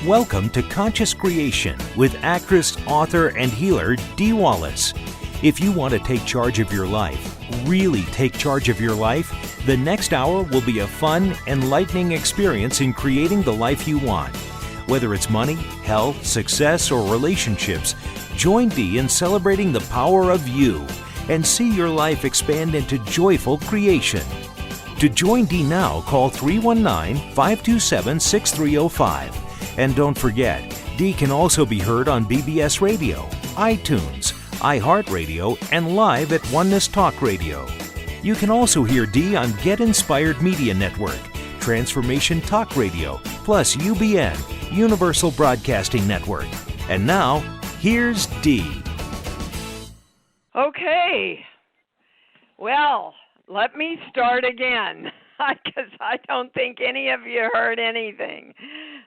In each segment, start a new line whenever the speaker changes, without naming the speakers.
Welcome to Conscious Creation with actress, author, and healer Dee Wallace. If you want to take charge of your life, really take charge of your life, the next hour will be a fun, enlightening experience in creating the life you want. Whether it's money, health, success, or relationships, join Dee in celebrating the power of you and see your life expand into joyful creation. To join Dee now, call 319-527-6305. And don't forget, Dee can also be heard on BBS Radio, iTunes, iHeartRadio, and live at Oneness Talk Radio. You can also hear Dee on Get Inspired Media Network, Transformation Talk Radio, plus UBN, Universal Broadcasting Network. And now, here's Dee.
Okay. Well, let me start again, because I don't think any of you heard anything.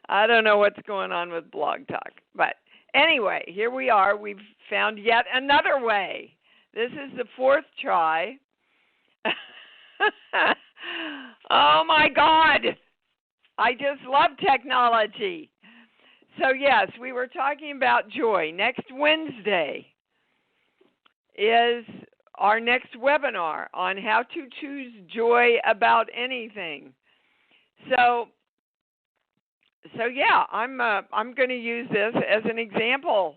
I don't know what's going on with Blog Talk. But anyway, here we are. We've found yet another way. This is the fourth try. Oh, my God. I just love technology. So, yes, we were talking about joy. Next Wednesday is our next webinar on how to choose joy about anything. So yeah, I'm going to use this as an example.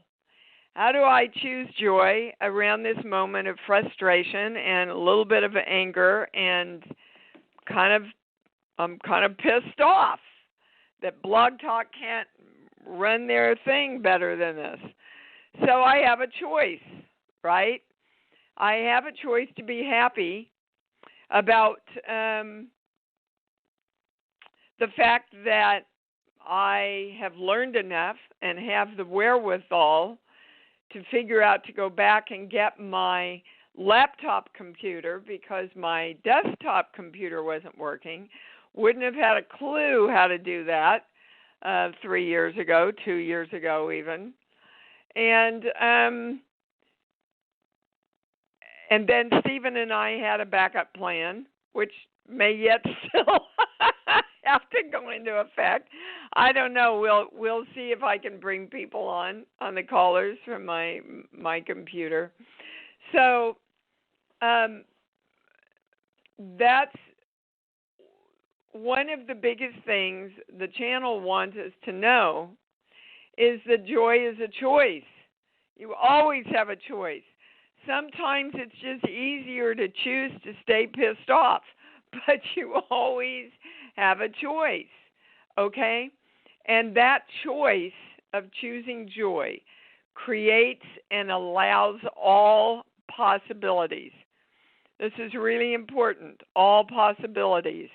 How do I choose joy around this moment of frustration and a little bit of anger, and I'm kind of pissed off that Blog Talk can't run their thing better than this. So I have a choice, right? I have a choice to be happy about the fact that I have learned enough and have the wherewithal to figure out to go back and get my laptop computer, because my desktop computer wasn't working. Wouldn't have had a clue how to do that 3 years ago, 2 years ago even. And then Stephen and I had a backup plan, which may yet still have to go into effect. I don't know. We'll see if I can bring people on the callers from my computer. So that's one of the biggest things the channel wants us to know, is that joy is a choice. You always have a choice. Sometimes it's just easier to choose to stay pissed off, but you always have a choice, okay? And that choice of choosing joy creates and allows all possibilities. This is really important, all possibilities,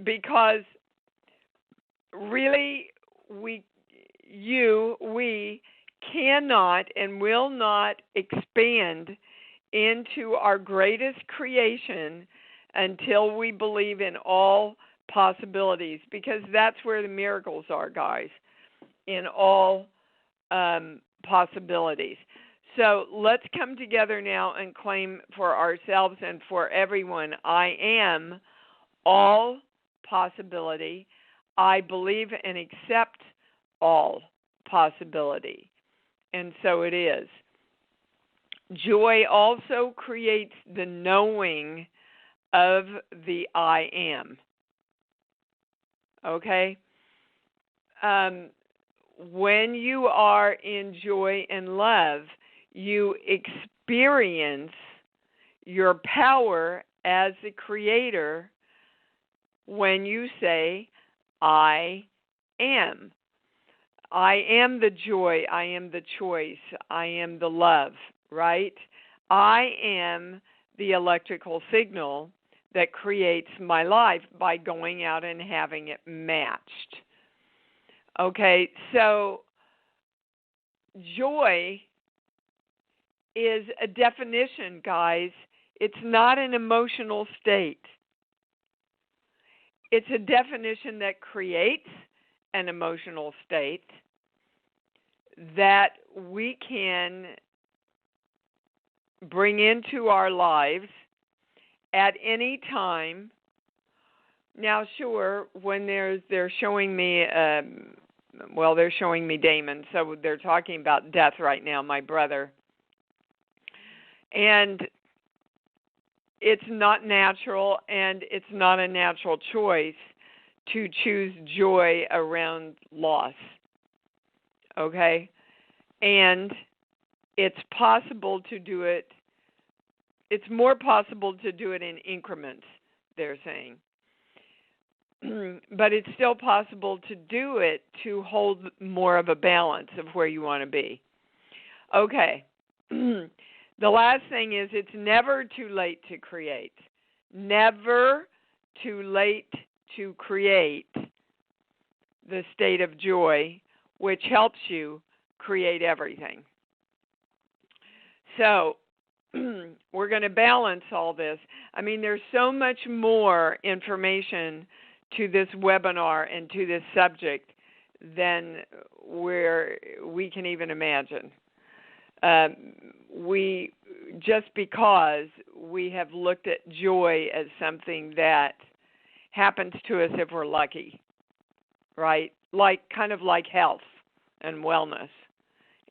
because really we cannot and will not expand into our greatest creation until we believe in all possibilities, because that's where the miracles are, guys, in all possibilities. So let's come together now and claim for ourselves and for everyone, I am all possibility. I believe and accept all possibility. And so it is. Joy also creates the knowing of the I am. Okay? When you are in joy and love, you experience your power as the creator when you say, I am. I am the joy, I am the choice, I am the love, right? I am the electrical signal that creates my life by going out and having it matched. Okay, so joy is a definition, guys. It's not an emotional state. It's a definition that creates an emotional state that we can bring into our lives at any time. Now, sure, when they're showing me well, they're showing me Damon, so they're talking about death right now, my brother. And it's not natural, and it's not a natural choice to choose joy around loss. Okay? And it's possible to do it. It's more possible to do it in increments, they're saying. But it's still possible to do it to hold more of a balance of where you want to be. Okay. The last thing is it's never too late to create. Never too late to create the state of joy, which helps you create everything. So we're going to balance all this. I mean, there's so much more information to this webinar and to this subject than we can even imagine. Because we have looked at joy as something that happens to us if we're lucky, right? Kind of like health and wellness.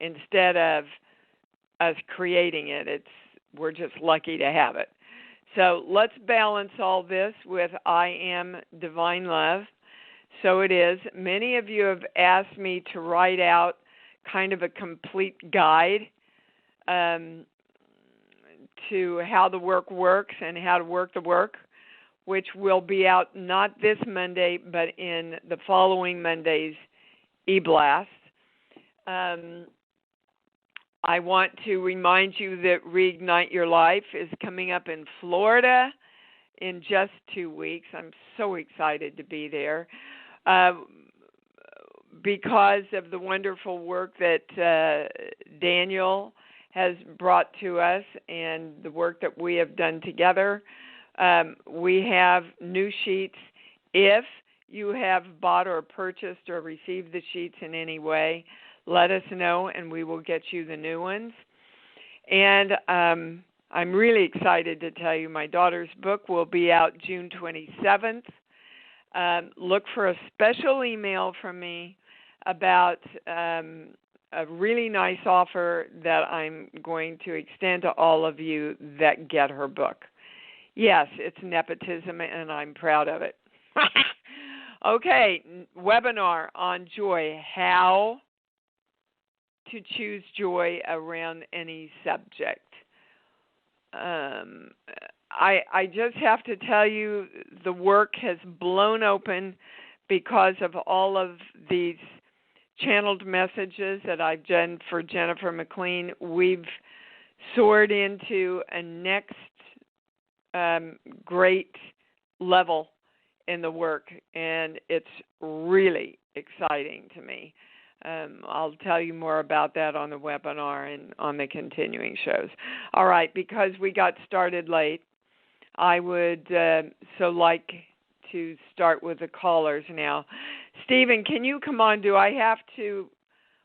Instead of us creating it, we're just lucky to have it. So let's balance all this with I am divine love. So it is. Many of you have asked me to write out kind of a complete guide to how the work works and how to work the work, which will be out not this Monday, but in the following Monday's e-blast. I want to remind you that Reignite Your Life is coming up in Florida in just 2 weeks. I'm so excited to be there because of the wonderful work that Daniel has brought to us and the work that we have done together. We have new sheets. If you have bought or purchased or received the sheets in any way, let us know, and we will get you the new ones. And I'm really excited to tell you my daughter's book will be out June 27th. Look for a special email from me about a really nice offer that I'm going to extend to all of you that get her book. Yes, it's nepotism, and I'm proud of it. Okay, webinar on joy, how to choose joy around any subject. I just have to tell you the work has blown open because of all of these channeled messages that I've done for Jennifer McLean. We've soared into a next great level in the work, and it's really exciting to me. I'll tell you more about that on the webinar and on the continuing shows. All right, because we got started late, I would so like to start with the callers now. Stephen, can you come on?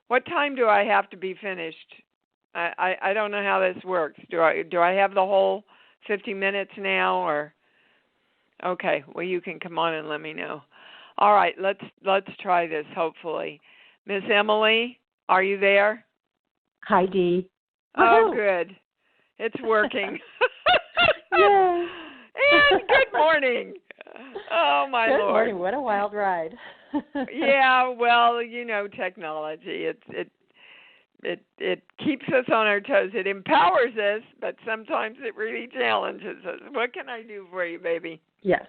What time do I have to be finished? I don't know how this works. Do I have the whole 50 minutes now, or? Okay, well, you can come on and let me know. All right, let's try this, hopefully. Miss Emily, are you there?
Hi, Dee.
Oh, good. It's working.
Yay.
And good morning. Oh, my
Good
Lord.
morning. What a wild ride.
Yeah, well, technology. It keeps us on our toes. It empowers us, but sometimes it really challenges us. What can I do for you, baby?
Yes.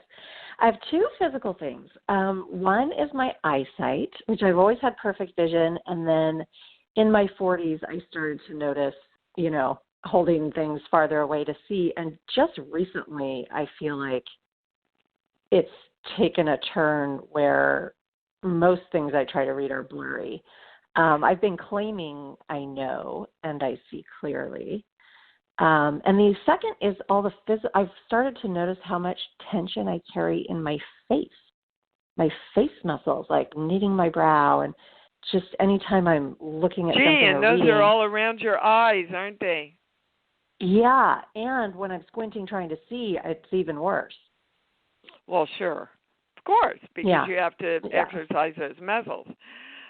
I have two physical things. One is my eyesight, which I've always had perfect vision. And then in my 40s, I started to notice, holding things farther away to see. And just recently, I feel like it's taken a turn where most things I try to read are blurry. I've been claiming I know and I see clearly. And the second is all the I've started to notice how much tension I carry in my face muscles, like knitting my brow, and just anytime I'm looking at something
and those
reading,
are all around your eyes, aren't they?
Yeah, and when I'm squinting trying to see, it's even worse.
Well, sure. Of course, because you have to exercise those muscles.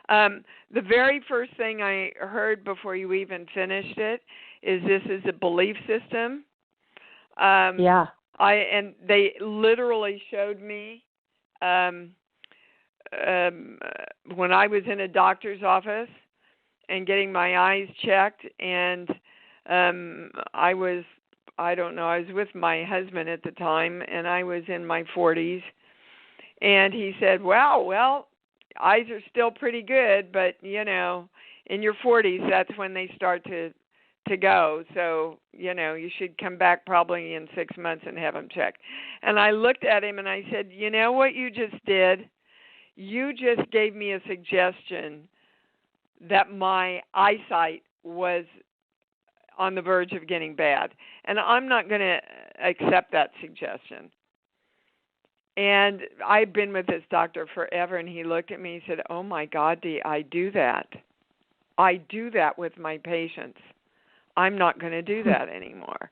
The very first thing I heard before you even finished it is this is a belief system.
Yeah.
And they literally showed me when I was in a doctor's office and getting my eyes checked, and I was with my husband at the time, and I was in my 40s, and he said, "Wow, well, eyes are still pretty good, but in your 40s, that's when they start to go. So, you should come back probably in 6 months and have them checked." And I looked at him and I said, "You know what you just did? You just gave me a suggestion that my eyesight was on the verge of getting bad. And I'm not going to accept that suggestion." And I've been with this doctor forever, and he looked at me and said, "Oh my God, Dee, I do that. I do that with my patients. I'm not going to do that anymore."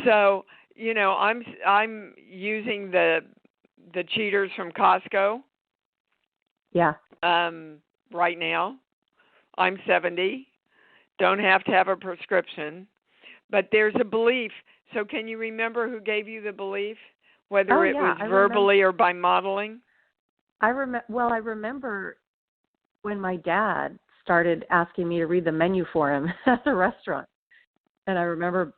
So, I'm using the cheaters from Costco.
Yeah.
Right now. I'm 70. Don't have to have a prescription, but there's a belief. So can you remember who gave you the belief, whether it was verbally or by modeling?
I remember when my dad started asking me to read the menu for him at the restaurant, and I remember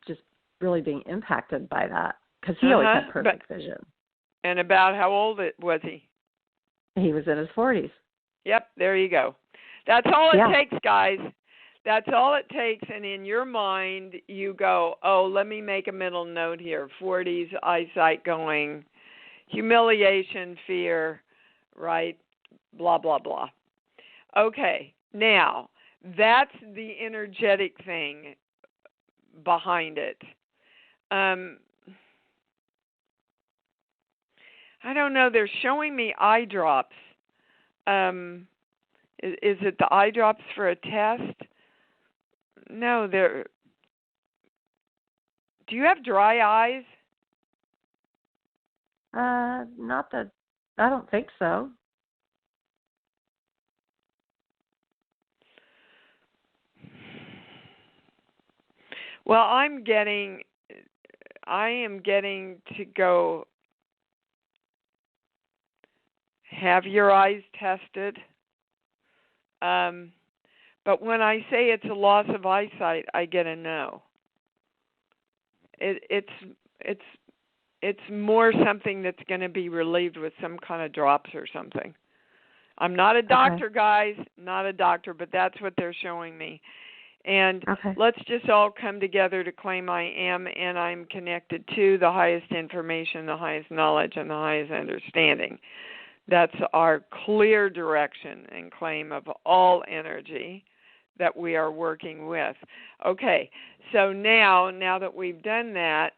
just really being impacted by that because he always had perfect vision.
And about how old was he?
He was in his 40s.
Yep, there you go. That's all it takes, guys. That's all it takes. And in your mind, you go, "Oh, let me make a mental note here. 40s, eyesight going, humiliation, fear, right? Blah, blah, blah." Okay, now, that's the energetic thing behind it. I don't know. They're showing me eye drops. Is it the eye drops for a test? No, they're. Do you have dry eyes?
Not that. I don't think so.
Well, I am getting to go have your eyes tested. But when I say it's a loss of eyesight, I get a no. It's more something that's going to be relieved with some kind of drops or something. I'm not a doctor, guys, not a doctor, but that's what they're showing me. And let's just all come together to claim I am, and I'm connected to the highest information, the highest knowledge, and the highest understanding. That's our clear direction and claim of all energy that we are working with. Okay, so now that we've done that,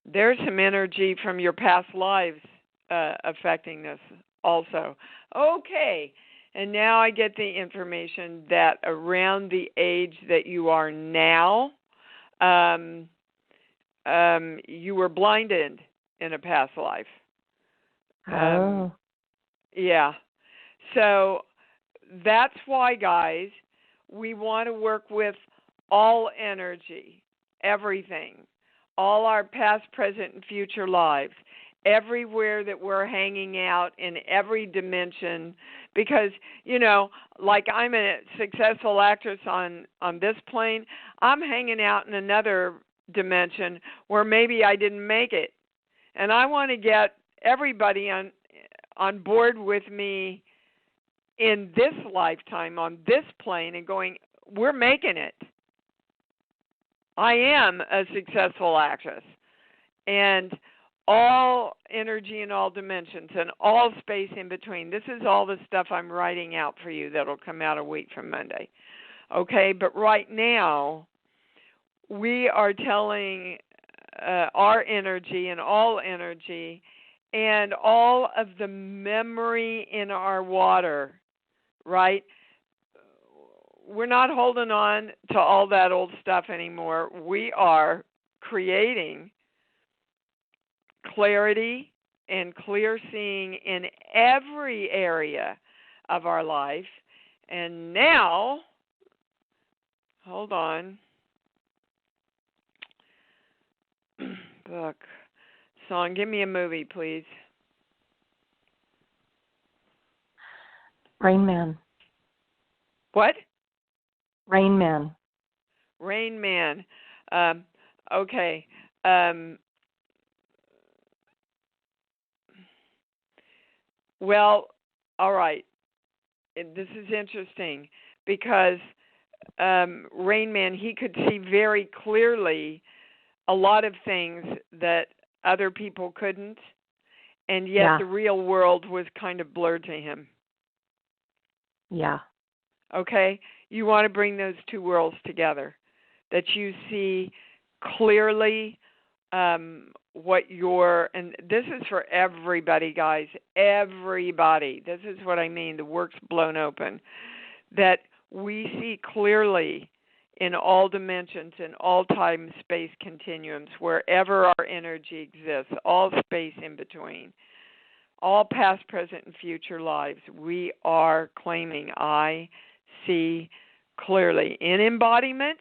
there's some energy from your past lives affecting this also. Okay, and now I get the information that around the age that you are now, you were blinded in a past life. Yeah. So that's why, guys, we want to work with all energy, everything, all our past, present, and future lives, everywhere that we're hanging out in every dimension. Because, like I'm a successful actress on this plane, I'm hanging out in another dimension where maybe I didn't make it. And I want to get everybody on board with me in this lifetime on this plane and going, we're making it. I am a successful actress. And all energy in all dimensions and all space in between. This is all the stuff I'm writing out for you that'll come out a week from Monday. Okay, but right now, we are telling our energy and all energy and all of the memory in our water, right? We're not holding on to all that old stuff anymore. We are creating clarity and clear seeing in every area of our life. And now, hold on. Book. Song. Give me a movie, please.
Rain Man.
What?
Rain Man.
Rain Man. Okay. Well, all right. This is interesting because Rain Man, he could see very clearly a lot of things that other people couldn't, and yet the real world was kind of blurred to him.
Yeah.
Okay? You want to bring those two worlds together, that you see clearly what your, and this is for everybody, guys, everybody. This is what I mean, the work's blown open, that we see clearly in all dimensions, in all time space continuums, wherever our energy exists, all space in between, all past, present, and future lives, we are claiming I see clearly in embodiment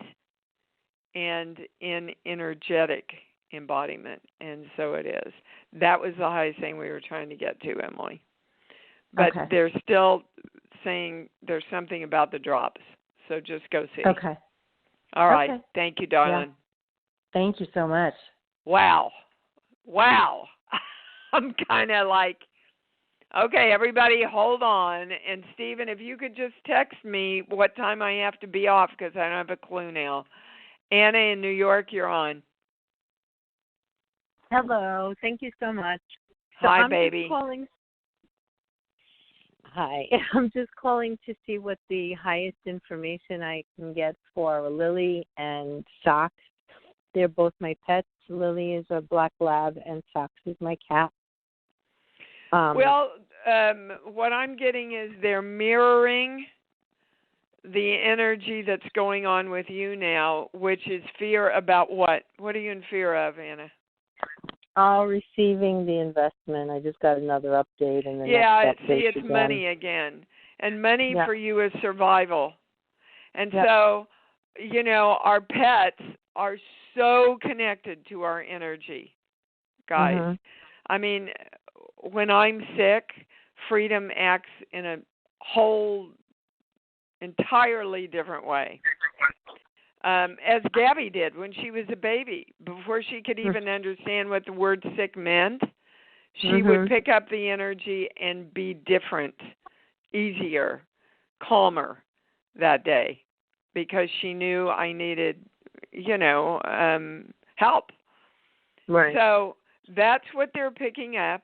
and in energetic embodiment. And so it is. That was the highest thing we were trying to get to, Emily. But they're still saying there's something about the drops. So just go see.
Okay.
All right. Okay. Thank you, darling.
Yeah. Thank you so much.
Wow. I'm kind of like, okay, everybody hold on. And Stephen, if you could just text me what time I have to be off because I don't have a clue now. Anna in New York, you're on.
Hello. Thank you so much.
Hi, baby.
Hi. I'm just calling to see what the highest information I can get for Lily and Socks. They're both my pets. Lily is a black lab and Socks is my cat.
What I'm getting is they're mirroring the energy that's going on with you now, which is fear about what? What are you in fear of, Anna?
Receiving the investment. I just got another update. And next update
it's
again.
Money again. And money for you is survival. And so, our pets are so connected to our energy, guys.
Mm-hmm.
I mean, when I'm sick, Freedom acts in a whole entirely different way. As Gabby did when she was a baby. Before she could even understand what the word sick meant, she would pick up the energy and be different, easier, calmer that day because she knew I needed, help.
Right.
So that's what they're picking up.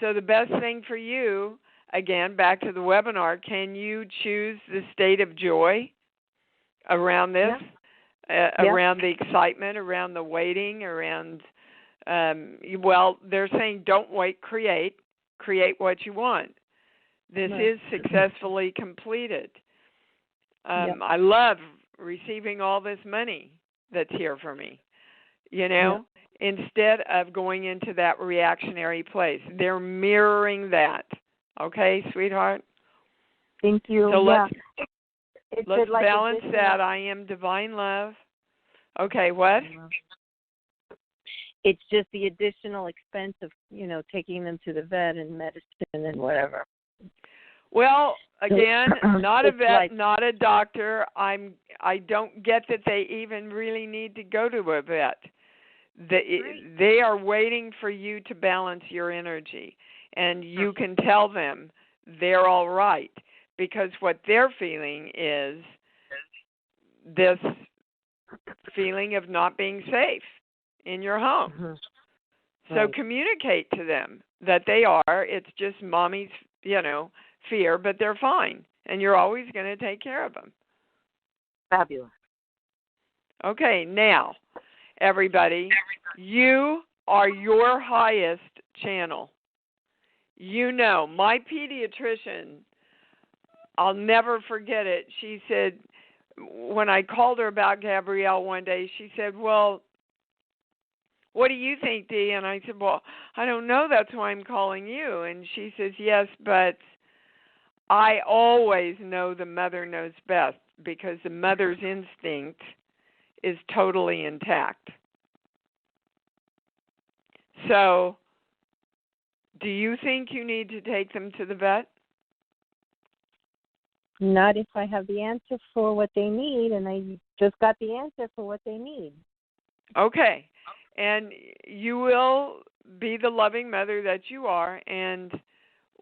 So the best thing for you, again, back to the webinar, can you choose the state of joy around this? Yeah. Around the excitement, around the waiting, around, they're saying don't wait, create what you want. This is successfully completed. I love receiving all this money that's here for me, instead of going into that reactionary place. They're mirroring that. Okay, sweetheart?
Thank you.
So let's balance that. I am divine love. Okay, what?
It's just the additional expense of, taking them to the vet and medicine and whatever.
Well, again, not a vet, not a doctor. I don't get that they even really need to go to a vet. They are waiting for you to balance your energy, and you can tell them they're all right. Because what they're feeling is this feeling of not being safe in your home.
Mm-hmm.
So communicate to them that they are. It's just mommy's, fear, but they're fine. And you're always going to take care of them.
Fabulous.
Okay, now, everybody, you are your highest channel. My pediatrician, I'll never forget it. She said, when I called her about Gabrielle one day, she said, well, what do you think, Dee? And I said, well, I don't know. That's why I'm calling you. And she says, yes, but I always know the mother knows best because the mother's instinct is totally intact. So, do you think you need to take them to the vet?
Not if I have the answer for what they need, and I just got the answer for what they need.
Okay. And you will be the loving mother that you are and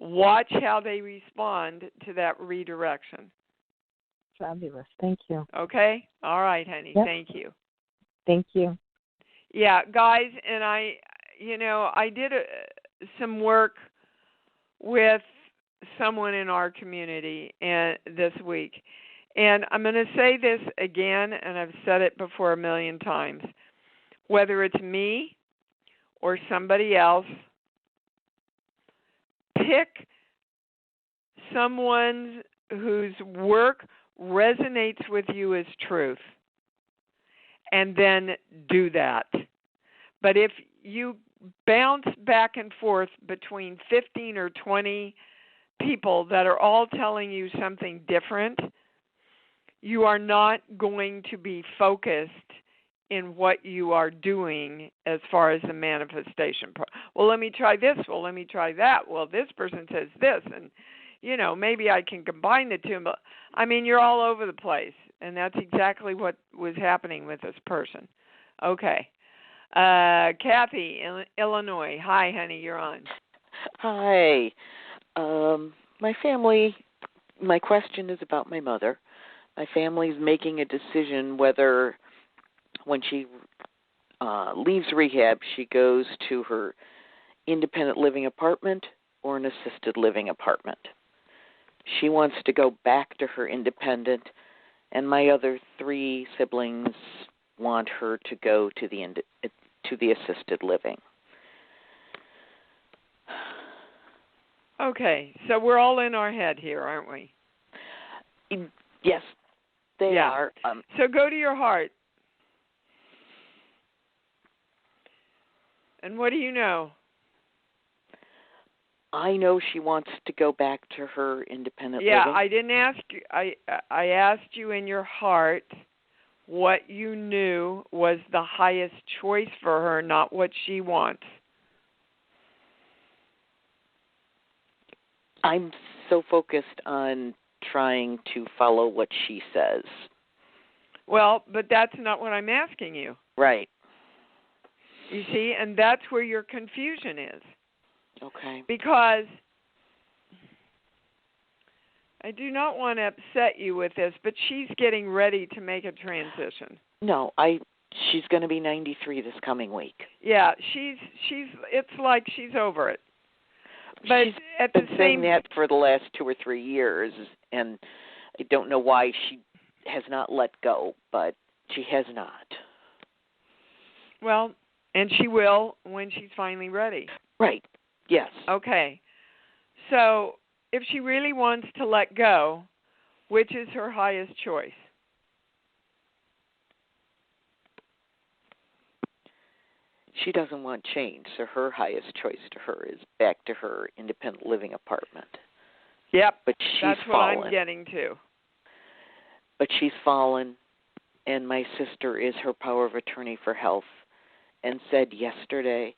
watch how they respond to that redirection.
Fabulous. Thank you.
Okay? All right, honey.
Yep.
Thank you.
Thank you.
Yeah, guys, and I did some work with someone in our community this week. And I'm going to say this again, and I've said it before a million times. Whether it's me or somebody else, pick someone whose work resonates with you as truth, and then do that. But if you bounce back and forth between 15 or 20 people that are all telling you something different, you are not going to be focused in what you are doing as far as the manifestation. Well, let me try this. Well, let me try that. Well, this person says this, and, maybe I can combine the two. But, you're all over the place, and that's exactly what was happening with this person. Okay. Kathy, Illinois. Hi, honey, you're on.
Hi. My family, my question is about my mother. My family's making a decision whether when she leaves rehab, she goes to her independent living apartment or an assisted living apartment. She wants to go back to her independent, and my other 3 siblings want her to go to the assisted living.
Okay, so we're all in our head here, aren't we?
Yes, they are.
So go to your heart. And what do you know?
I know she wants to go back to her independent living.
Yeah, I didn't ask you. I asked you in your heart what you knew was the highest choice for her, not what she wants.
I'm so focused on trying to follow what she says.
Well, but that's not what I'm asking you.
Right.
You see, and that's where your confusion is.
Okay.
Because I do not want to upset you with this, but she's getting ready to make a transition.
No, she's going to be 93 this coming week.
Yeah, it's like she's over it. But
she's
at
been
the
saying
same
that for the last 2 or 3 years, and I don't know why she has not let go, but she has not.
Well, and she will when she's finally ready.
Right. Yes.
Okay. So if she really wants to let go, which is her highest choice?
She doesn't want change, so her highest choice to her is back to her independent living apartment.
Yep,
but she's
that's
fallen.
what I'm getting to.
But she's fallen, and my sister is her power of attorney for health and said yesterday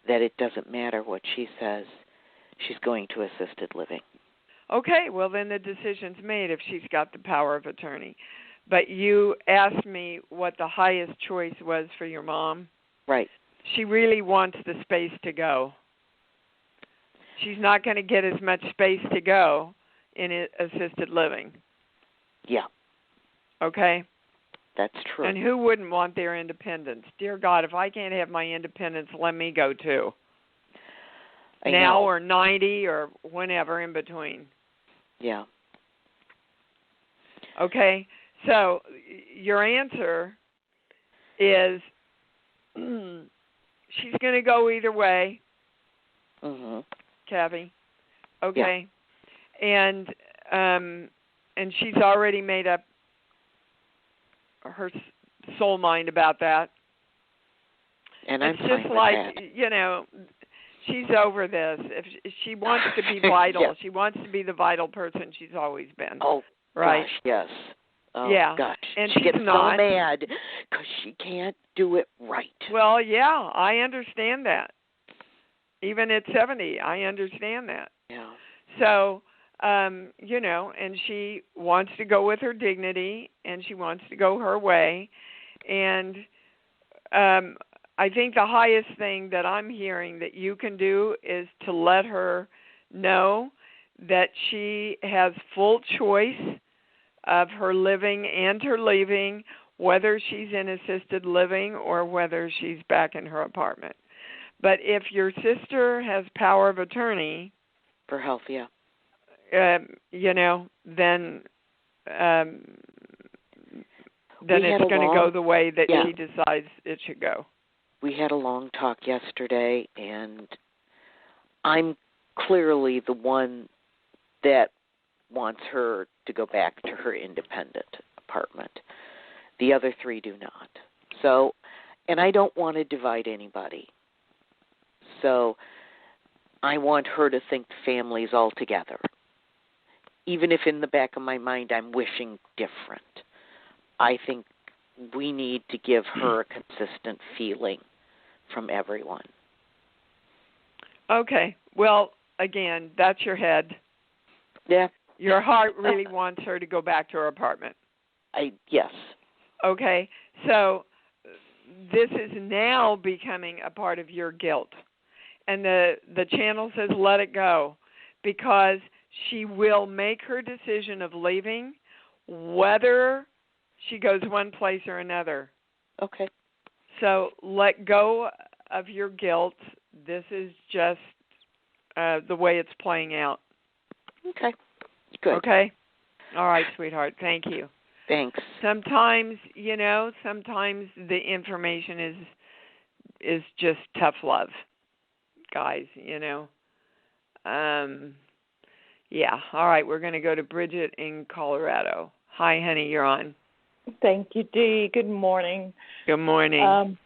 that it doesn't matter what she says. She's going to assisted living.
Okay, well, then the decision's made if she's got the power of attorney. But you asked me what the highest choice was for your mom.
Right.
She really wants the space to go. She's not going to get as much space to go in assisted living.
Yeah.
Okay?
That's true.
And who wouldn't want their independence? Dear God, if I can't have my independence, let me go too.
I
now
know.
Or 90 or whenever in between.
Yeah.
Okay? So your answer is she's going to go either way.
Mhm.
Kathy. Okay. Yeah. And she's already made up her soul mind about that.
And I'm
it's
fine
just
with
like,
that.
she's over this. If she wants to be vital,
Yeah.
she wants to be the vital person she's always been.
Oh,
right?
gosh, yes. Oh,
yeah.
gosh.
And
she
she's
gets
not.
so mad because she can't do it right.
Well, yeah, I understand that. Even at 70, I understand that.
Yeah.
So, and she wants to go with her dignity, and she wants to go her way. And I think the highest thing that I'm hearing that you can do is to let her know that she has full choice of her living and her leaving, whether she's in assisted living or whether she's back in her apartment. But if your sister has power of attorney
for health, yeah,
then it's going to go the way that she decides it should go.
We had a long talk yesterday, and I'm clearly the one that wants her to go back to her independent apartment. The other three do not. So, and I don't want to divide anybody. So I want her to think families all together, even if in the back of my mind I'm wishing different. I think we need to give her a consistent feeling from everyone.
Okay. Well, again, that's your head.
Yeah.
Your heart really wants her to go back to her apartment.
Yes.
Okay. So this is now becoming a part of your guilt. And the channel says let it go, because she will make her decision of leaving whether she goes one place or another.
Okay.
So let go of your guilt. This is just the way it's playing out.
Okay. Good.
Okay? All right, sweetheart. Thank you.
Thanks.
Sometimes, sometimes the information is just tough love, guys, Yeah. All right, we're going to go to Bridget in Colorado. Hi, honey, you're on.
Thank you, Dee. Good morning.
Good morning.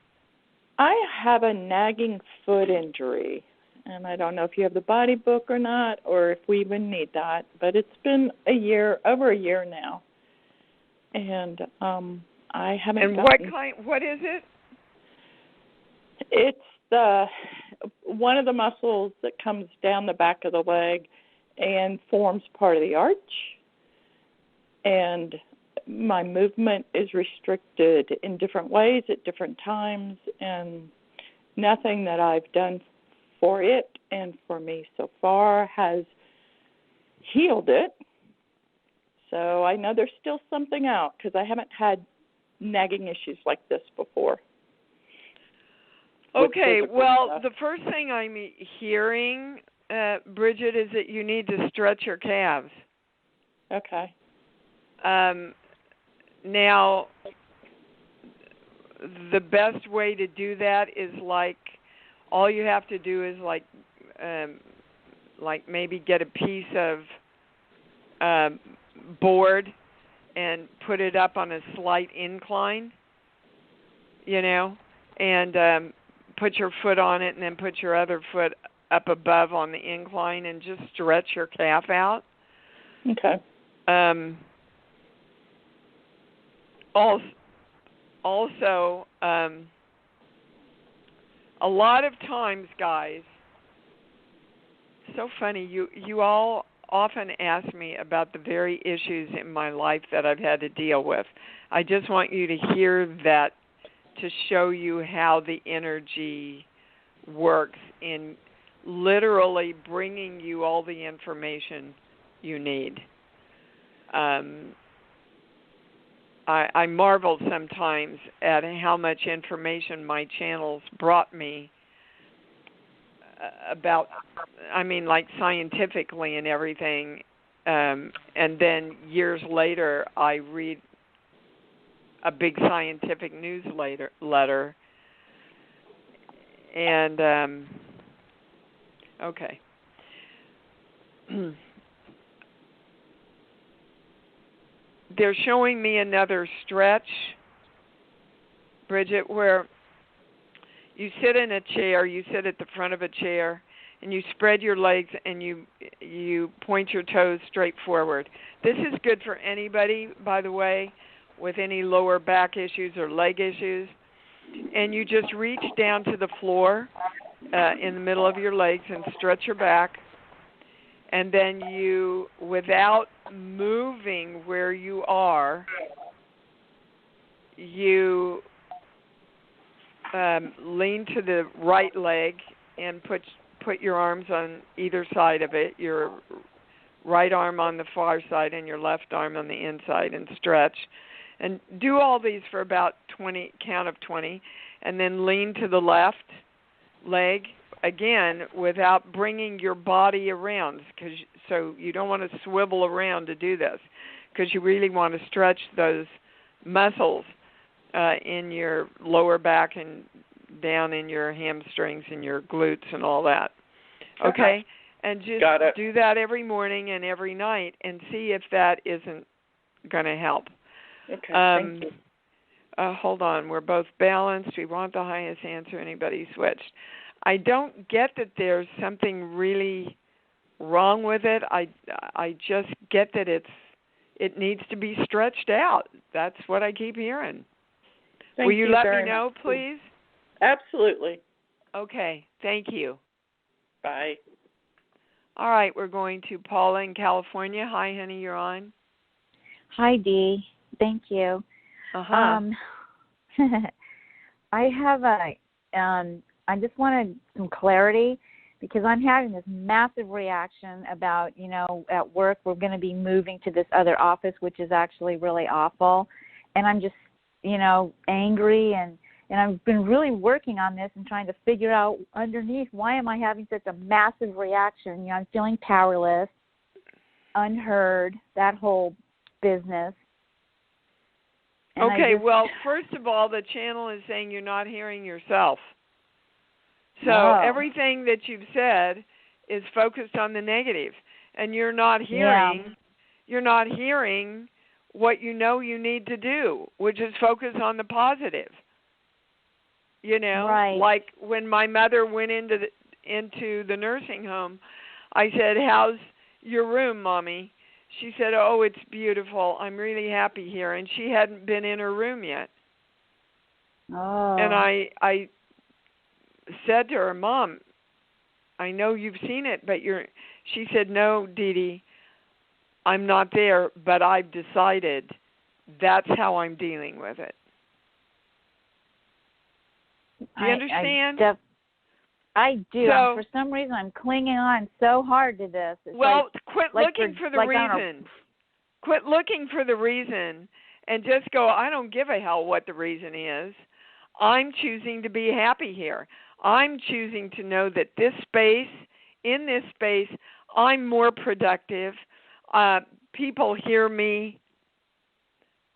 I have a nagging foot injury, and I don't know if you have the body book or not, or if we even need that, but it's been over a year now, and I haven't.
And what is it?
It's one of the muscles that comes down the back of the leg and forms part of the arch, and my movement is restricted in different ways at different times, and nothing that I've done for it and for me so far has healed it. So I know there's still something out, because I haven't had nagging issues like this before.
Okay, well, the first thing I'm hearing, Bridget, is that you need to stretch your calves.
Okay.
Now, the best way to do that is all you have to do is maybe get a piece of board and put it up on a slight incline, and put your foot on it, and then put your other foot up above on the incline, and just stretch your calf out.
Okay.
Also, a lot of times, guys, so funny, you all often ask me about the very issues in my life that I've had to deal with. I just want you to hear that to show you how the energy works in literally bringing you all the information you need. I marvel sometimes at how much information my channels brought me about, scientifically and everything. And then years later, I read a big scientific newsletter. And, okay. They're showing me another stretch, Bridget, where You sit in a chair, you sit at the front of a chair, and you spread your legs and you point your toes straight forward. This is good for anybody, by the way, with any lower back issues or leg issues. And you just reach down to the floor in the middle of your legs and stretch your back. And then you, without moving where you are, you lean to the right leg and put your arms on either side of it, your right arm on the far side and your left arm on the inside, and stretch. And do all these for about 20, count of 20, and then lean to the left leg, again, without bringing your body around, so you don't want to swivel around to do this, because you really want to stretch those muscles in your lower back and down in your hamstrings and your glutes and all that. Okay? And just do that every morning and every night and see if that isn't going to help.
Okay, thank you.
Hold on. We're both balanced. We want the highest answer. Anybody switched? I don't get that there's something really wrong with it. I just get that it needs to be stretched out. That's what I keep hearing. Will you let me know, please?
Absolutely.
Okay. Thank you.
Bye.
All right. We're going to Paula in California. Hi, honey. You're on.
Hi, Dee. Thank you.
Uh-huh.
I have I just wanted some clarity, because I'm having this massive reaction about, at work we're going to be moving to this other office, which is actually really awful. And I'm just, angry, and I've been really working on this and trying to figure out underneath, why am I having such a massive reaction? I'm feeling powerless, unheard, that whole business. And
okay, well, first of all, the channel is saying you're not hearing yourself. So everything that you've said is focused on the negative, and you're not hearing what you know you need to do, which is focus on the positive.
Right.
Like when my mother went into the nursing home, I said, "How's your room, Mommy?" She said, "Oh, it's beautiful. I'm really happy here." And she hadn't been in her room yet.
Oh.
And I said to her, "Mom, I know you've seen it, but she said, "No, Dee Dee, I'm not there, but I've decided that's how I'm dealing with it." Do you understand?
I do.
So,
for some reason, I'm clinging on so hard to this. It's
quit looking for the reason. Quit looking for the reason and just go, I don't give a hell what the reason is. I'm choosing to be happy here. I'm choosing to know that in this space, I'm more productive. People hear me.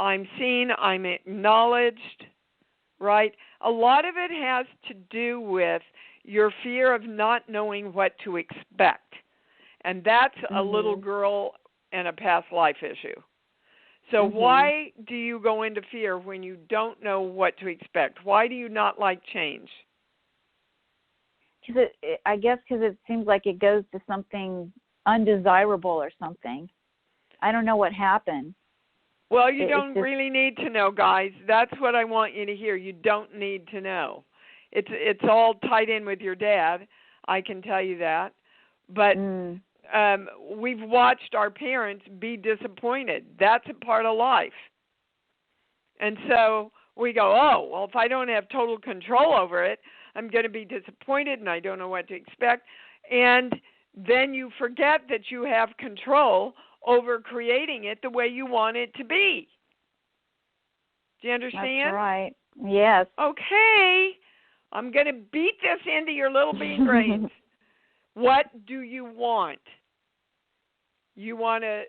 I'm seen. I'm acknowledged, right? A lot of it has to do with your fear of not knowing what to expect. And that's a little girl and a past life issue. So why do you go into fear when you don't know what to expect? Why do you not like change?
I guess because it seems like it goes to something undesirable or something. I don't know what happened.
Well, you don't really need to know, guys. That's what I want you to hear. You don't need to know. It's all tied in with your dad. I can tell you that. But we've watched our parents be disappointed. That's a part of life. And so we go, oh, well, if I don't have total control over it, I'm going to be disappointed and I don't know what to expect. And then you forget that you have control over creating it the way you want it to be. Do you understand?
That's right. Yes.
Okay. I'm going to beat this into your little bean brains. What do you want? You want to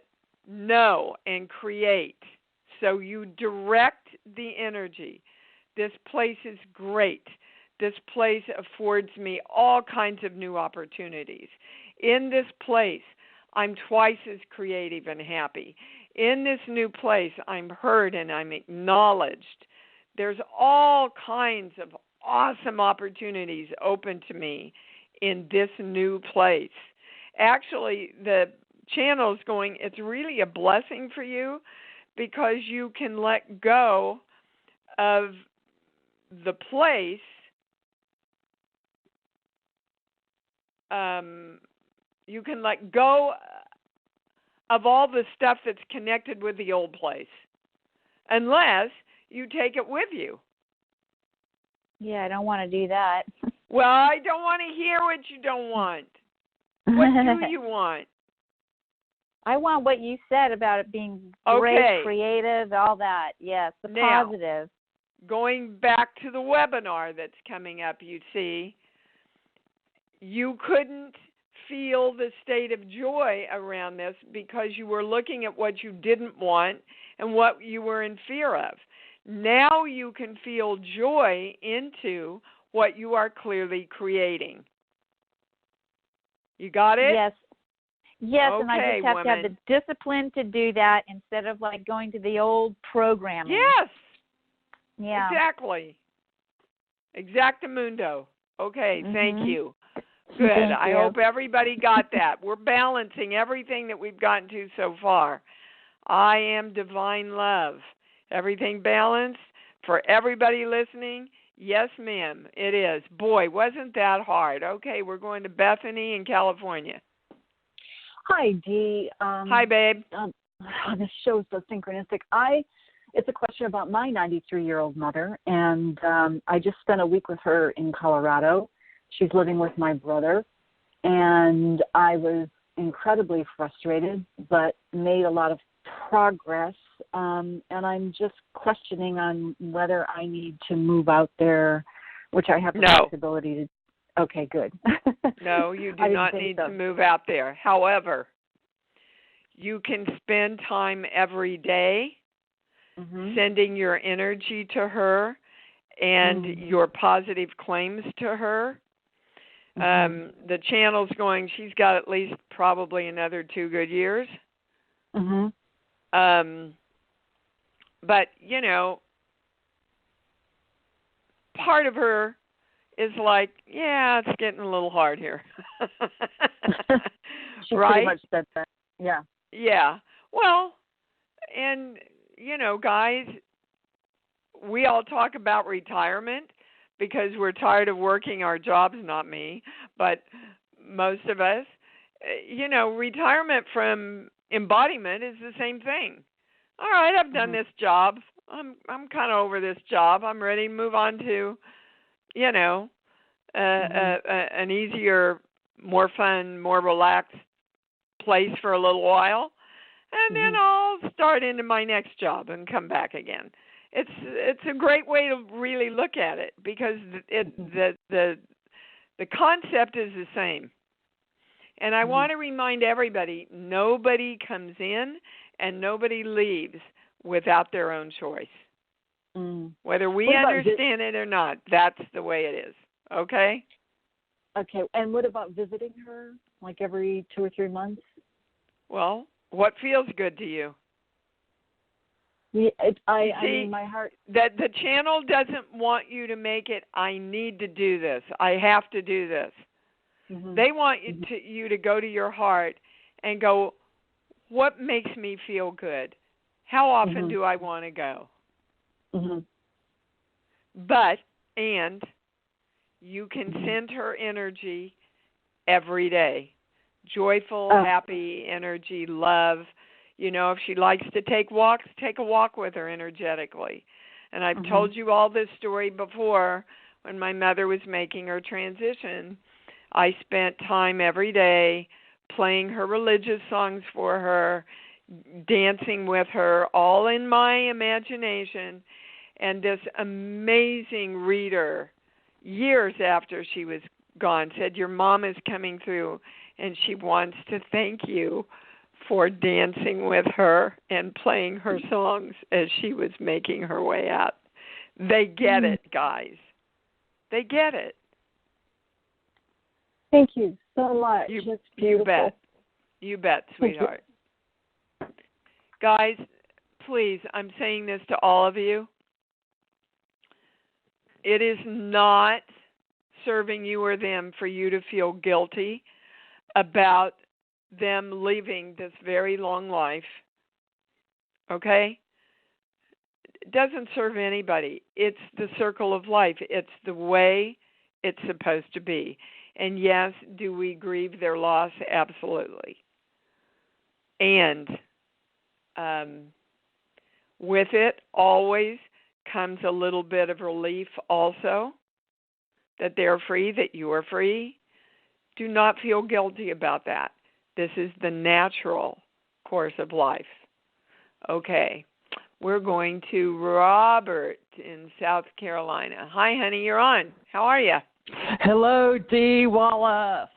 know and create. So you direct the energy. This place is great. This place affords me all kinds of new opportunities. In this place, I'm twice as creative and happy. In this new place, I'm heard and I'm acknowledged. There's all kinds of awesome opportunities open to me in this new place. Actually, the channel's going, it's really a blessing for you because you can let go of the place. You can let go of all the stuff that's connected with the old place, unless you take it with you.
Yeah, I don't want to do that.
Well, I don't want to hear what you don't want. What do you want?
I want what you said about it being great, creative, all that. Yes, the
now,
positive.
Going back to the webinar that's coming up, you see, you couldn't feel the state of joy around this because you were looking at what you didn't want and what you were in fear of. Now you can feel joy into what you are clearly creating. You got it?
Yes. Yes,
okay,
and I just have to have the discipline to do that instead of like going to the old programming.
Yes.
Yeah.
Exactly. Exactamundo. Okay, thank you. Good.
Thank
I
you.
hope everybody got that. We're balancing everything that we've gotten to so far. I am divine love. Everything balanced for everybody listening? Yes, ma'am, it is. Boy, wasn't that hard. Okay, we're going to Bethany in California.
Hi, Dee.
Hi, babe.
This show is so synchronistic. It's a question about my 93-year-old mother, and I just spent a week with her in Colorado. She's living with my brother, and I was incredibly frustrated, but made a lot of progress, and I'm just questioning on whether I need to move out there, which I have the possibility to. Okay, good.
No, you do not need to move out there. However, you can spend time every day sending your energy to her and your positive claims to her. The channel's going, she's got at least probably another 2 good years. But, you know, part of her is like, yeah, it's getting a little hard here.
She
right?
pretty much said that. Yeah.
Yeah. Well, and, you know, guys, we all talk about retirement because we're tired of working our jobs, not me, but most of us. You know, retirement from embodiment is the same thing. All right, I've done this job. I'm kind of over this job. I'm ready to move on to, you know, an easier, more fun, more relaxed place for a little while, and then I'll start into my next job and come back again. It's a great way to really look at it because the concept is the same. And I want to remind everybody, nobody comes in and nobody leaves without their own choice. Whether we understand it or not, that's the way it is. Okay?
Okay. And what about visiting her, like every 2 or 3 months?
Well, what feels good to you?
Yeah, I mean, my heart.
That the channel doesn't want you to make it, I need to do this. I have to do this. They want you to go to your heart and go, what makes me feel good? How often do I want to go? But, and you can send her energy every day. Joyful, happy energy, love. You know, if she likes to take walks, take a walk with her energetically. And I've told you all this story before. When my mother was making her transition, I spent time every day playing her religious songs for her, dancing with her, all in my imagination. And this amazing reader, years after she was gone, said, your mom is coming through and she wants to thank you for dancing with her and playing her songs as she was making her way out. They get it, guys. They get it.
Thank you so much. It's beautiful.
You bet. You bet, sweetheart. Guys, please, I'm saying this to all of you. It is not serving you or them for you to feel guilty about them leaving this very long life. Okay? It doesn't serve anybody. It's the circle of life. It's the way it's supposed to be. And yes, do we grieve their loss? Absolutely. And with it always comes a little bit of relief also, that they're free, that you are free. Do not feel guilty about that. This is the natural course of life. Okay, we're going to Robert in South Carolina. Hi, honey, you're on. How are you?
Hello, D. Wallace.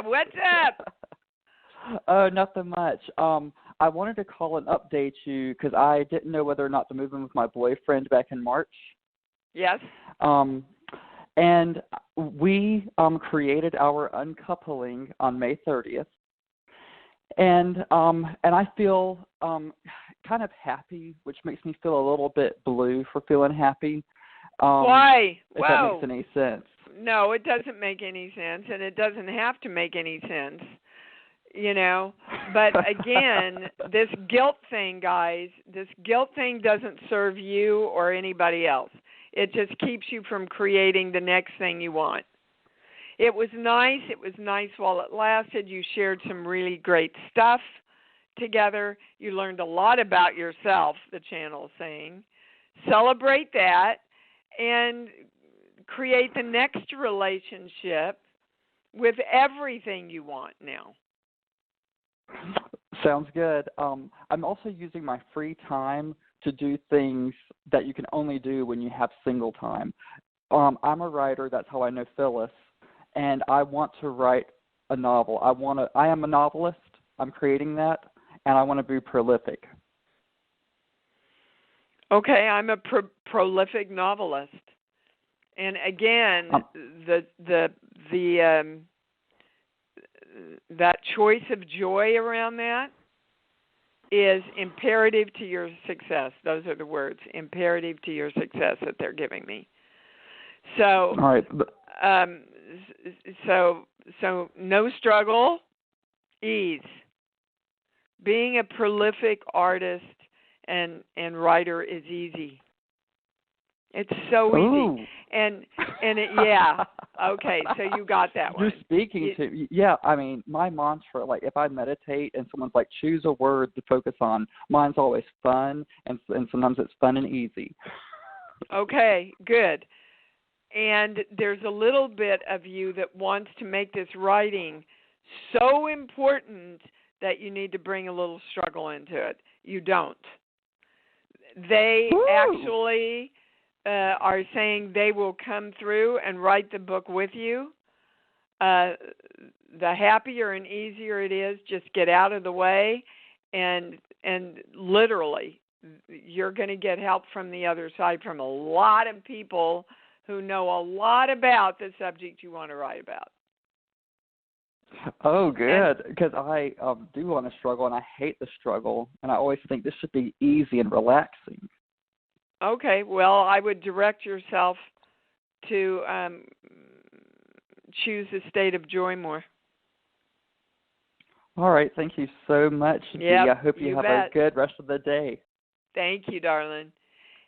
What's up?
Oh, nothing much. I wanted to call and update you because I didn't know whether or not to move in with my boyfriend back in March.
Yes.
And we created our uncoupling on May 30th. And I feel kind of happy, which makes me feel a little bit blue for feeling happy.
Why?
If that makes any sense.
No, it doesn't make any sense, and it doesn't have to make any sense, you know. But again, this guilt thing, guys, this guilt thing doesn't serve you or anybody else. It just keeps you from creating the next thing you want. It was nice. It was nice while it lasted. You shared some really great stuff together. You learned a lot about yourself, the channel's saying. Celebrate that and create the next relationship with everything you want now.
Sounds good. I'm also using my free time to do things that you can only do when you have single time. I'm a writer. That's how I know Phyllis. And I want to write a novel. I am a novelist. I'm creating that, and I want to be prolific.
Okay, I'm a prolific novelist. And again, that choice of joy around that is imperative to your success. Those are the words, imperative to your success, that they're giving me. So,
all right.
So no struggle, ease. Being a prolific artist and writer is easy. It's so easy.
Ooh.
And yeah. Okay, so you got that one.
You're speaking to, yeah, I mean, my mantra, like if I meditate and someone's like, choose a word to focus on, mine's always fun, and sometimes it's fun and easy.
Okay, good. And there's a little bit of you that wants to make this writing so important that you need to bring a little struggle into it. You don't. They actually are saying they will come through and write the book with you. The happier and easier it is, just get out of the way, and literally you're going to get help from the other side from a lot of people who know a lot about the subject you want to write about.
Oh, good, because I do want to struggle, and I hate the struggle, and I always think this should be easy and relaxing.
Okay, well, I would direct yourself to choose a state of joy more.
All right, thank you so much, Dee. I hope you have a good rest of the day.
Thank you, darling.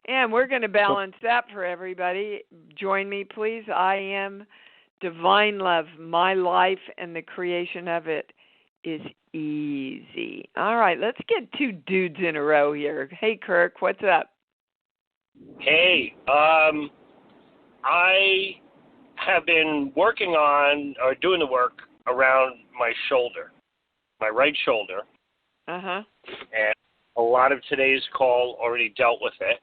And we're going to balance that for everybody. Join me, please. I am divine love. My life and the creation of it is easy. All right, let's get two dudes in a row here. Hey, Kirk, what's up?
Hey, I have been working on or doing the work around my shoulder, my right shoulder.
Uh-huh.
And a lot of today's call already dealt with it.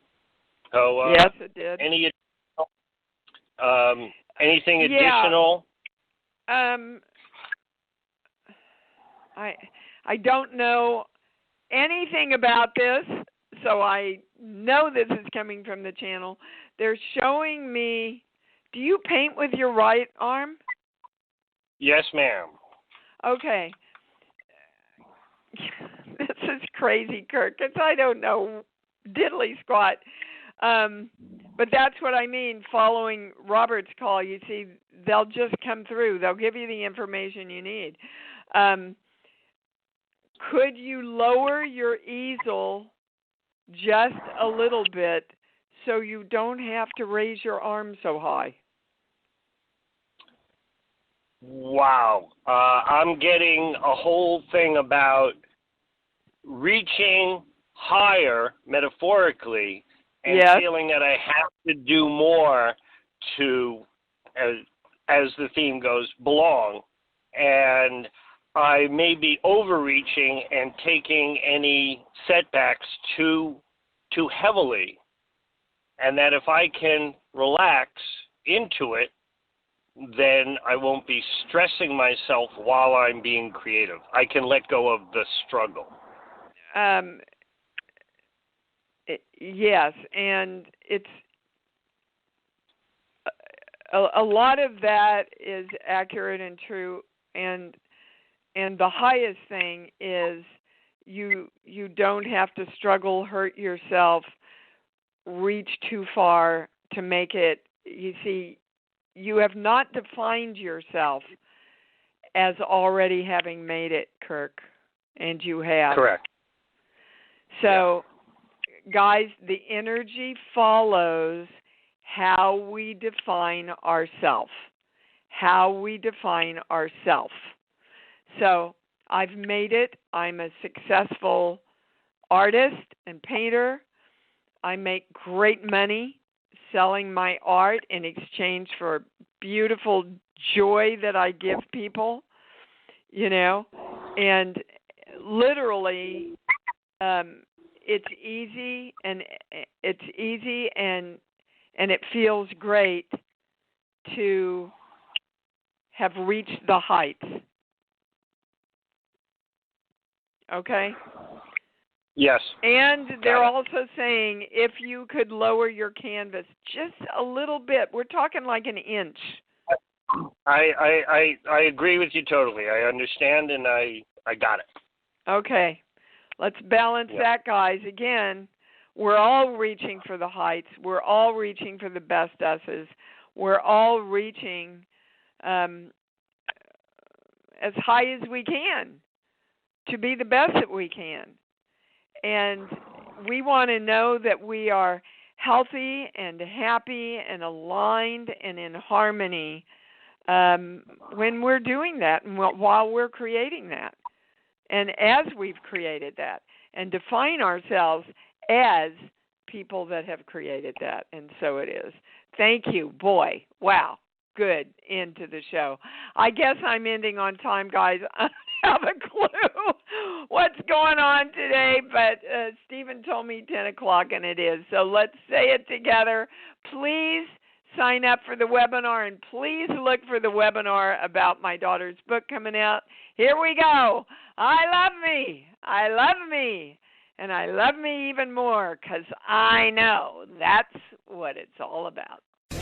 So,
yes, it did.
Anything additional?
I don't know anything about this, so I know this is coming from the channel. They're showing me, do you paint with your right arm?
Yes, ma'am.
Okay. This is crazy, Kirk, because I don't know diddly squat. But that's what I mean, following Robert's call. You see, they'll just come through. They'll give you the information you need. Could you lower your easel just a little bit so you don't have to raise your arm so high?
Wow. I'm getting a whole thing about reaching higher, metaphorically, and feeling that I have to do more to, as the theme goes, belong. And I may be overreaching and taking any setbacks too heavily. And that if I can relax into it, then I won't be stressing myself while I'm being creative. I can let go of the struggle.
Yes, and it's a lot of that is accurate and true, and the highest thing is you don't have to struggle, hurt yourself, reach too far to make it. You see, you have not defined yourself as already having made it, Kirk, and you have.
Correct.
So, guys, the energy follows how we define ourself. How we define ourself. So, I've made it. I'm a successful artist and painter. I make great money selling my art in exchange for beautiful joy that I give people, and literally it's easy and it feels great to have reached the heights. Okay?
Yes.
And they're also saying if you could lower your canvas just a little bit, we're talking like an inch.
I agree with you totally. I understand and I got it.
Okay. Let's balance that, guys. Again, we're all reaching for the heights. We're all reaching for the best us's. We're all reaching as high as we can to be the best that we can. And we want to know that we are healthy and happy and aligned and in harmony when we're doing that and while we're creating that. And as we've created that, and define ourselves as people that have created that. And so it is. Thank you. Boy, wow. Good end to the show. I guess I'm ending on time, guys. I don't have a clue what's going on today, but Stephen told me 10 o'clock, and it is. So let's say it together. Please sign up for the webinar, and please look for the webinar about my daughter's book coming out. Here we go. I love me. I love me. And I love me even more because I know that's what it's all about.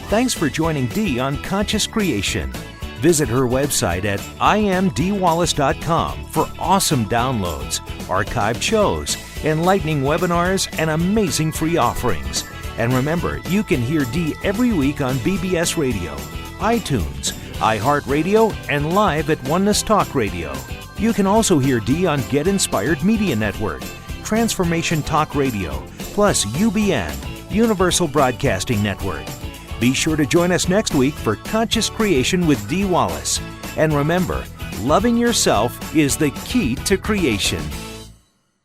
Thanks for joining Dee on Conscious Creation. Visit her website at imdwallace.com for awesome downloads, archived shows, enlightening webinars, and amazing free offerings. And remember, you can hear Dee every week on BBS Radio, iTunes, iHeartRadio, and live at Oneness Talk Radio. You can also hear Dee on Get Inspired Media Network, Transformation Talk Radio, plus UBN, Universal Broadcasting Network. Be sure to join us next week for Conscious Creation with Dee Wallace. And remember, loving yourself is the key to creation.